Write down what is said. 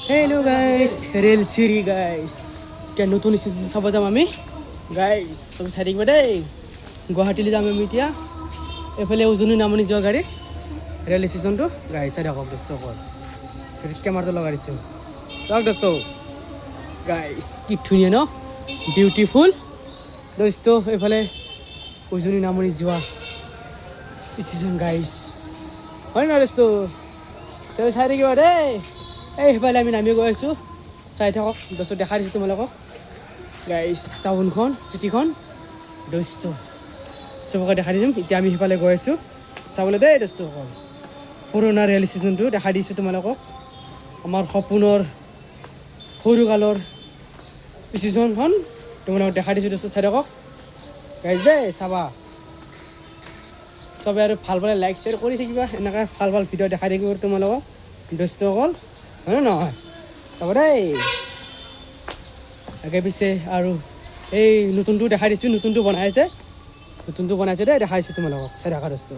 hello' guys rail চিৰি guys এতিয়া নতুন চিজন চাব যাম আমি গাইজ তুমি চাই থাকিবা দেই গুৱাহাটীলৈ যাম আমি এতিয়া এইফালে উজনি নামনি যোৱা গাড়ী ৰেল ষ্টেচনটো গাইজ চাই থাকক দোস্ত অকল কেমেৰাটো লগাই দিছোঁ চাওক দোস্ত গাইজ কি ধুনীয়া ন বিউটিফুল দোস্ত এইফালে উজনি নামনি যোৱা ষ্টেচন গাইজ হয় নহয় দোস্ত চাই থাকিবা দেই এই সেইফালে আমি নামি গৈ আছোঁ চাই থাকক দোস্ত দেখাই দিছোঁ তোমালোকক গাইজ টাউনখন চিটিখন দোস্ত চবকে দেখাই দিম এতিয়া আমি সেইফালে গৈ আছোঁ চাবলৈ দেই দোস্ত অকল পুৰণা ৰেল ষ্টেচনটো দেখাই দিছোঁ তোমালোকক আমাৰ সপোনৰ সৰুকালৰ ষ্টেচনখন তোমালোকক দেখাই দিছোঁ দোস্ত চাই থাকক গাইজ দেই চাবা চবে আৰু ভাল পালে লাইক শ্বেয়াৰ কৰি থাকিবা এনেকৈ ভাল ভাল ভিডিঅ' দেখাই থাকিব তোমালোকক দোস্ত অকল হয় নহয় চাব দেই আগে পিছে আৰু এই নতুনটো দেখাই দিছোঁ নতুনটো বনাইছে দেই দেখাইছোঁ তোমালোকক চাই থাকা দোস্ত